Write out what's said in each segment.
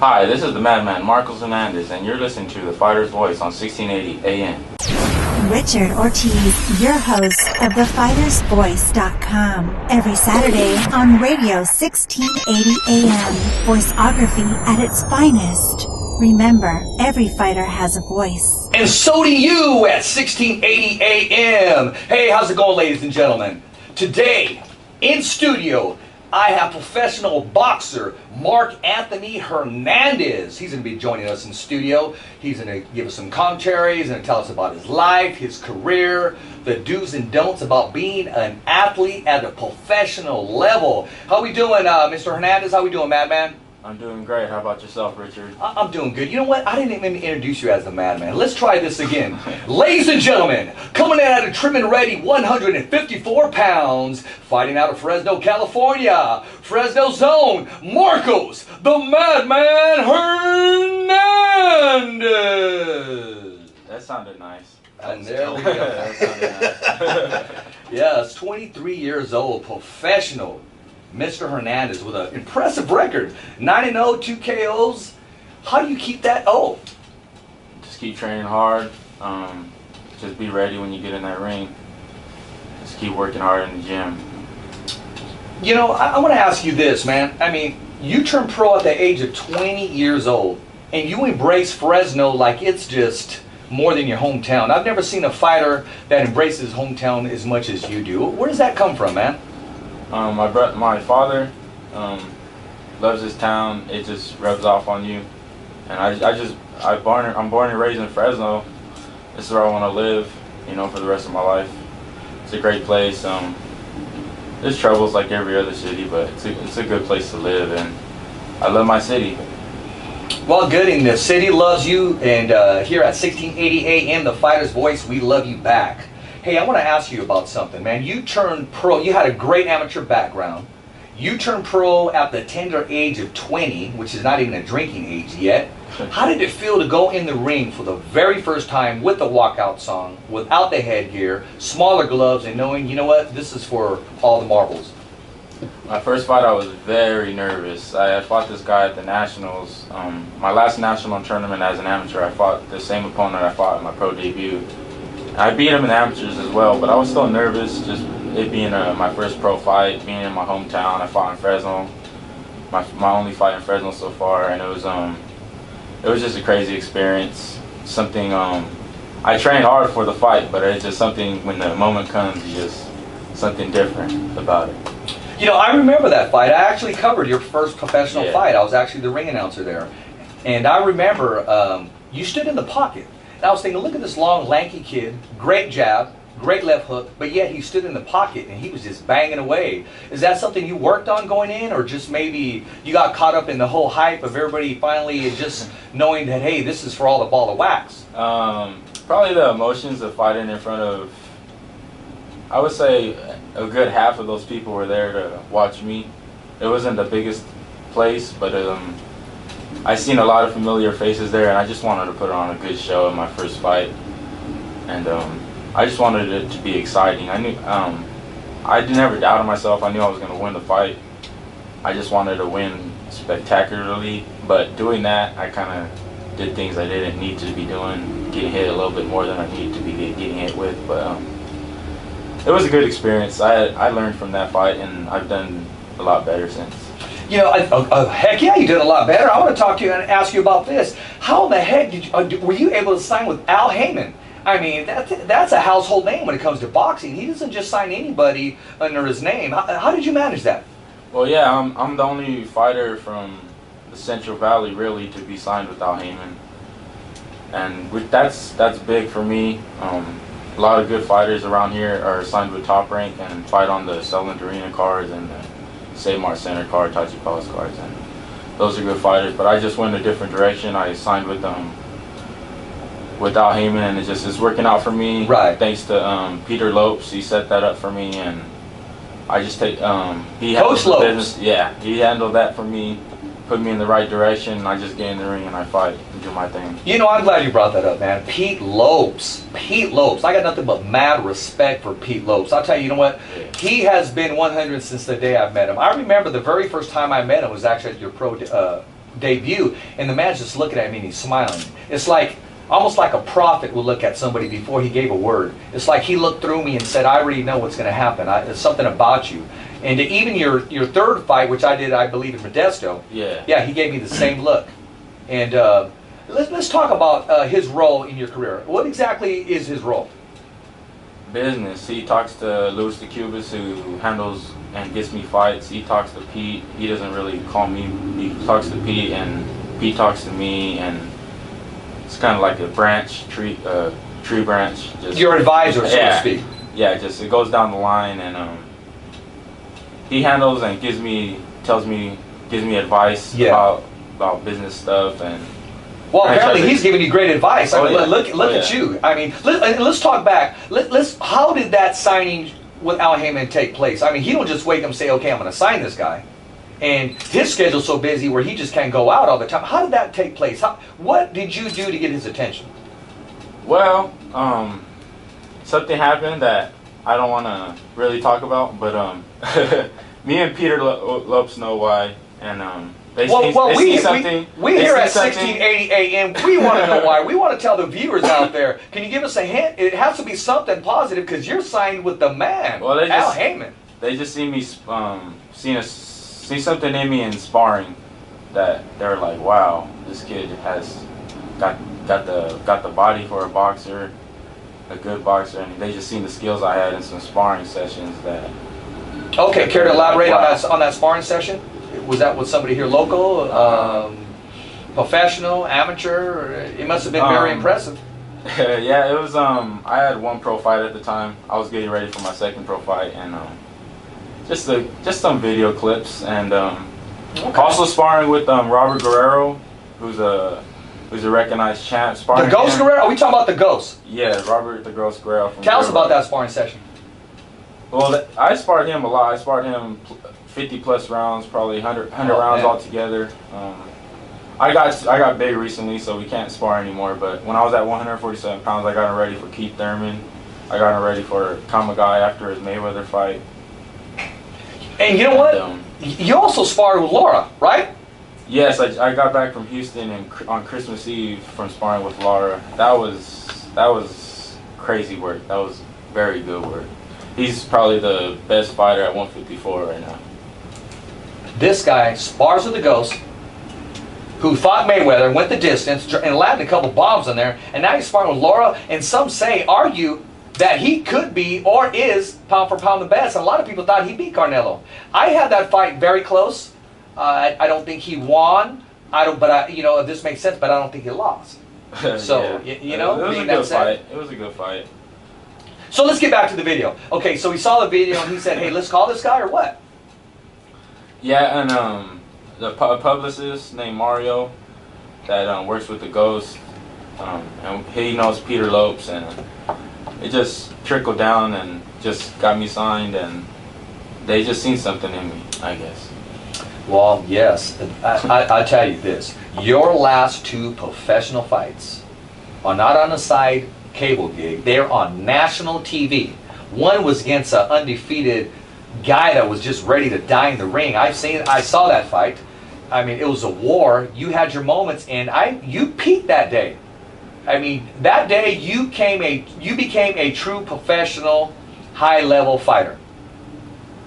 Hi, this is the Madman Marcos Hernandez, and you're listening to The Fighter's Voice on 1680 AM. Richard Ortiz, your host of thefightersvoice.com, every Saturday on radio 1680 AM. Voiceography at its finest. Remember, every fighter has a voice. And so do you at 1680 AM. Hey, how's it going, ladies and gentlemen? Today, in studio, I have professional boxer Mark Anthony Hernandez. He's going to be joining us in studio. He's going to give us some commentary. He's going to tell us about his life, his career, the do's and don'ts about being an athlete at a professional level. How we doing, Mr. Hernandez? How we doing, Madman? I'm doing great. How about yourself, Richard? I'm doing good. You know what? I didn't even introduce you as the Madman. Let's try this again. Ladies and gentlemen, coming in at a trim and ready 154 pounds, fighting out of Fresno, California, Fresno Zone, Marcos, the Madman Hernandez. That sounded nice. And there we go. That sounded nice. Yes, 23 years old, professional. Mr. Hernandez with an impressive record, 9-0, 2 KOs. How do you keep that? Oh, Just keep training hard. Just be ready when you get in that ring. Just keep working hard in the gym. you know, I want to ask you this, man. I mean, you turned pro at the age of 20 years old, and you embrace Fresno like it's just more than your hometown. I've never seen a fighter that embraces hometown as much as you do. Where does that come from, man? My father loves his town. It just rubs off on you, and I'm born and raised in Fresno. This is where I want to live, you know, for the rest of my life. It's a great place. There's troubles like every other city, but it's a good place to live, and I love my city. Well, good, and the city loves you, and here at 1680 AM, The Fighter's Voice, we love you back. Hey, I want to ask you about something, man. You turned pro. You had a great amateur background. You turned pro at the tender age of 20, which is not even a drinking age yet. How did it feel to go in the ring for the very first time with the walkout song, without the headgear, smaller gloves, and knowing, you know what, this is for all the marbles? My first fight, I was very nervous. I had fought this guy at the Nationals. My last national tournament as an amateur, I fought the same opponent I fought in my pro debut. I beat him in amateurs as well, but I was still nervous, just it being my first pro fight, being in my hometown. I fought in Fresno, my only fight in Fresno so far, and it was just a crazy experience. Something I trained hard for the fight, but it's just something when the moment comes, you just something different about it. You know, I remember that fight. I actually covered your first professional fight. I was actually the ring announcer there, and I remember you stood in the pocket. And I was thinking, look at this long, lanky kid, great jab, great left hook, but yet he stood in the pocket and he was just banging away. Is that something you worked on going in, or just maybe you got caught up in the whole hype of everybody finally just knowing that, hey, this is for all the ball of wax? Probably the emotions of fighting in front of, I would say, a good half of those people were there to watch me. It wasn't the biggest place, but I seen a lot of familiar faces there, and I just wanted to put on a good show in my first fight, and I just wanted it to be exciting. I knew I never doubted myself. I knew I was going to win the fight. I just wanted to win spectacularly, but doing that, I kind of did things I didn't need to be doing, getting hit a little bit more than I needed to be getting hit with, but it was a good experience. I learned from that fight, and I've done a lot better since. You know, heck yeah, you did a lot better. I want to talk to you and ask you about this. How in the heck were you able to sign with Al Heyman? I mean, that's a household name when it comes to boxing. He doesn't just sign anybody under his name. How did you manage that? Well, yeah, I'm the only fighter from the Central Valley really to be signed with Al Heyman, and that's big for me. A lot of good fighters around here are signed with Top Rank and fight on the Selland Arena cards and the Save Mart Center card, Tachi Palace cards, and those are good fighters. But I just went a different direction. I signed with Al Heyman, and it's working out for me. Right. Thanks to Peter Lopes, he set that up for me, and I just take he Coach handled the Lopes. business. Yeah, he handled that for me, put me in the right direction, and I just get in the ring and I fight and do my thing. You know, I'm glad you brought that up, man. Pete Lopes. Pete Lopes. I got nothing but mad respect for Pete Lopes. I'll tell you, you know what? Yeah. He has been 100 since the day I've met him. I remember the very first time I met him was actually at your debut, and the man's just looking at me and he's smiling. It's like almost like a prophet would look at somebody before he gave a word. It's like he looked through me and said, I already know what's going to happen. There's something about you. And even your third fight, which I did, I believe, in Modesto, yeah, he gave me the same look. And let's talk about his role in your career. What exactly is his role? Business. He talks to Luis de Cubas, who handles and gets me fights. He talks to Pete. He doesn't really call me. He talks to Pete, and Pete talks to me, and it's kind of like a tree branch. Just, your advisor, so to speak. Yeah, just it goes down the line, and he handles and gives me advice about business stuff. And well, apparently he's giving you great advice. I mean, look yeah. at you. I mean, let's talk back. How did that signing with Al Heyman take place? I mean, he don't just wake up and say, okay, I'm going to sign this guy. And his schedule's so busy where he just can't go out all the time. How did that take place? What did you do to get his attention? Well, something happened that I don't want to really talk about, but me and Peter Lopes know why, and they see something. We here at 1680 AM, we want to know why. We want to tell the viewers out there. Can you give us a hint? It has to be something positive because you're signed with the man, Al Heyman. They just see me see something in me in sparring that they're like, wow, this kid has got the body for a boxer, a good boxer, and they just seen the skills I had in some sparring sessions that. Okay, care to elaborate on that sparring session? Was that with somebody here local, professional, amateur? It must have been very impressive. Yeah, it was. I had one pro fight at the time. I was getting ready for my second pro fight, and just some video clips, and also sparring with Robert Guerrero, who's a recognized champ. The Ghost Guerrero? Are we talking about the Ghost? Yeah, Robert the Ghost Guerrero. Tell us about that sparring session. Well, I sparred him a lot. I sparred him 50 plus rounds, probably 100 rounds altogether. I got big recently, so we can't spar anymore. But when I was at 147 pounds, I got him ready for Keith Thurman. I got him ready for Kamagai after his Mayweather fight. And you know what? You also sparred with Laura, right? Yes, I got back from Houston on Christmas Eve from sparring with Laura. That was crazy work. That was very good work. He's probably the best fighter at 154 right now. This guy spars with the Ghost, who fought Mayweather, went the distance, and landed a couple bombs in there, and now he's sparring with Laura, and some argue that he could be or is pound for pound the best. And a lot of people thought he beat Canelo. I had that fight very close. I don't think he won. If this makes sense, but I don't think he lost. So yeah. you know, it was a good fight. It was a good fight. So let's get back to the video. Okay, so he saw the video and he said, "Hey, let's call this guy," or what? Yeah, and the publicist named Mario that works with the Ghost, and he knows Peter Lopes, and it just trickled down and just got me signed, and they just seen something in me, I guess. Well, yes. I tell you this. Your last two professional fights are not on a side cable gig. They're on national TV. One was against an undefeated guy that was just ready to die in the ring. I saw that fight. I mean, it was a war. You had your moments, and you peaked that day. I mean, that day you became a true professional, high-level fighter.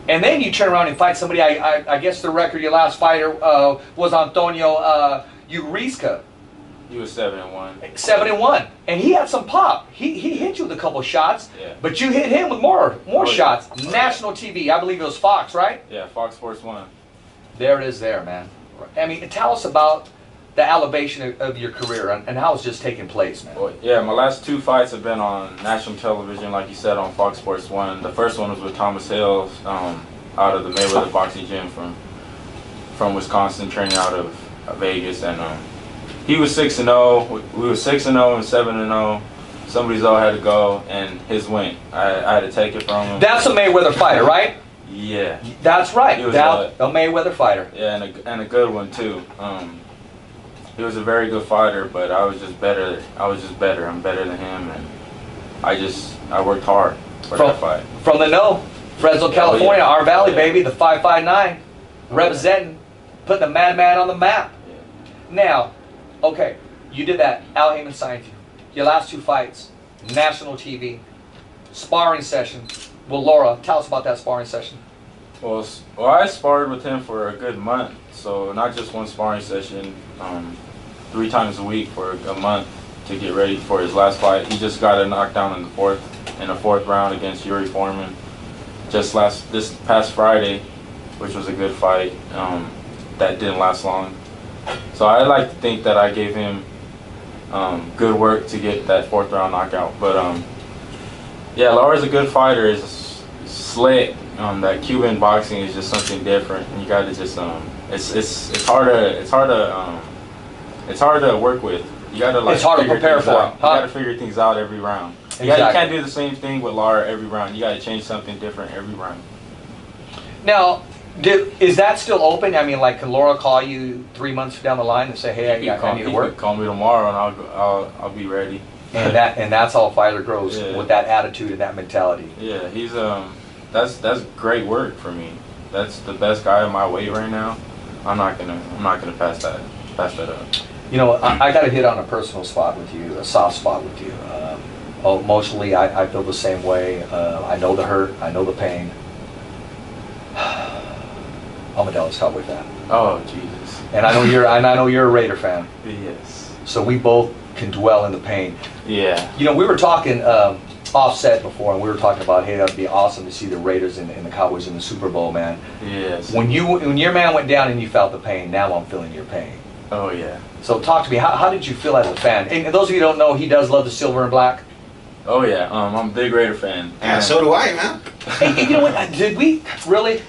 And then you turn around and fight somebody. I guess the record, your last fighter was Antonio Uriska. He was 7-1. 7-1, and he had some pop. He hit you with a couple shots, yeah. But you hit him with more shots. National TV, I believe it was Fox, right? Yeah, Fox Sports 1. There it is, man. I mean, tell us about the elevation of your career and how it's just taking place, man. Well, yeah, my last two fights have been on national television, like you said, on Fox Sports 1. The first one was with Thomas Hill, out of the Mayweather boxing gym from Wisconsin, training out of Vegas, and he was 6-0. We were 6-0 and 7-0. Somebody's all had to go, and his went. I had to take it from him. That's a Mayweather fighter, right? Yeah. That's right. Was a Mayweather fighter. Yeah, and a good one too. He was a very good fighter, but I was just better. I'm better than him, and I worked hard for that fight. From the know, Fresno, California, our valley, baby, the 559, Oh, representing, putting the madman on the map. Now, okay, you did that. Al Heyman signed you. Your last 2 fights, national TV, sparring session. Well, Laura, tell us about that sparring session. Well, I sparred with him for a good month. So not just one sparring session, 3 times a week for a month to get ready for his last fight. He just got a knockdown in the fourth round against Yuri Foreman. This past Friday, which was a good fight. That didn't last long. So I like to think that I gave him good work to get that 4th round knockout. But yeah, Laura's a good fighter. He's slick. That Cuban boxing is just something different. And you got to just it's hard to work with. You got to like. It's hard to prepare for. You got to figure things out every round. Exactly. You can't do the same thing with Laura every round. You got to change something different every round. Now, is that still open? I mean, like, can Laura call you 3 months down the line and say, "Hey, I need to work"? Call me tomorrow, and I'll be ready. And that's how a fighter grows, with that attitude and that mentality. Yeah, he's that's great work for me. That's the best guy in my weight right now. I'm not gonna pass that up. You know, I got to hit on a personal spot with you, a soft spot with you. Emotionally, I feel the same way. I know the hurt, I know the pain. I'm a Dallas Cowboy fan. Oh Jesus! And I know you're a Raider fan. Yes. So we both can dwell in the pain. Yeah. You know, we were talking offset before, and we were talking about, hey, that'd be awesome to see the Raiders and the Cowboys in the Super Bowl, man. Yes. When your man went down and you felt the pain, now I'm feeling your pain. Oh yeah. So talk to me. How did you feel as a fan? And those of you who don't know, he does love the silver and black. Oh yeah. I'm a big Raider fan. Yeah, so do I, man. Hey, you know what? Did we really?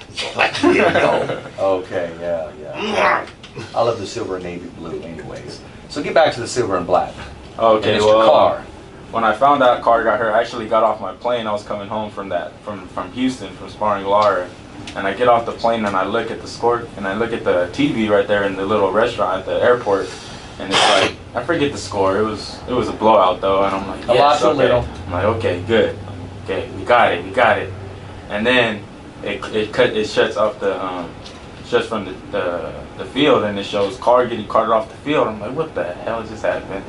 Okay, yeah. I love the silver and navy blue, anyways. So get back to the silver and black. Okay, and Mr. well, Carr. When I found out Carr got hurt, I actually got off my plane. I was coming home from Houston from sparring Lara, and I get off the plane and I look at the score and I look at the TV right there in the little restaurant at the airport, and it's like I forget the score. It was a blowout though, and I'm like, yes, a lot too okay. little. I'm like, okay, good, okay, we got it, and then it shuts off shuts from the field, and it shows Carr getting carted off the field. I'm like, what the hell just happened?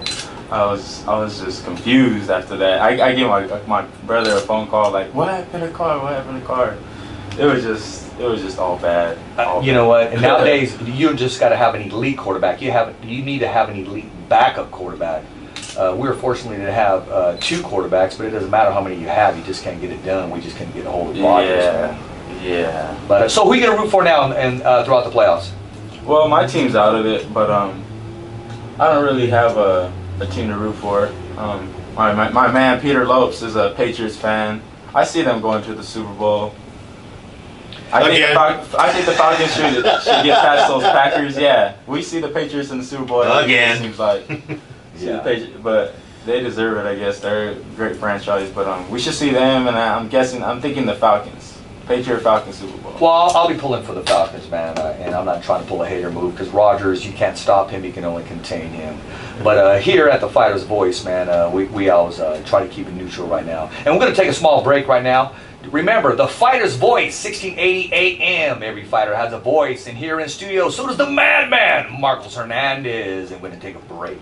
I was just confused after that. I gave my brother a phone call like, what happened to Carr? What happened to Carr? It was just all bad. You know what? And nowadays you just got to have an elite quarterback. You need to have an elite backup quarterback. We're fortunate to have 2 quarterbacks, but it doesn't matter how many you have. You just can't get it done. We just can't get a hold of Rodgers. Yeah. But so who are you gonna root for now and throughout the playoffs? Well, my team's out of it, but I don't really have a team to root for. My man Peter Lopes is a Patriots fan. I see them going to the Super Bowl. I think the Falcons should get past those Packers. Yeah, we see the Patriots in the Super Bowl again. It seems like. Yeah. But they deserve it, I guess. They're a great franchise, but we should see them. And I'm thinking the Falcons. Patriot Falcons Super Bowl. Well, I'll be pulling for the Falcons, man, and I'm not trying to pull a hater move because Rodgers, you can't stop him, you can only contain him. But here at the Fighter's Voice, man, we always try to keep it neutral right now. And we're going to take a small break right now. Remember, the Fighter's Voice, 1680 AM. Every fighter has a voice, and here in studio, so does the madman, Marcos Hernandez. And we're going to take a break.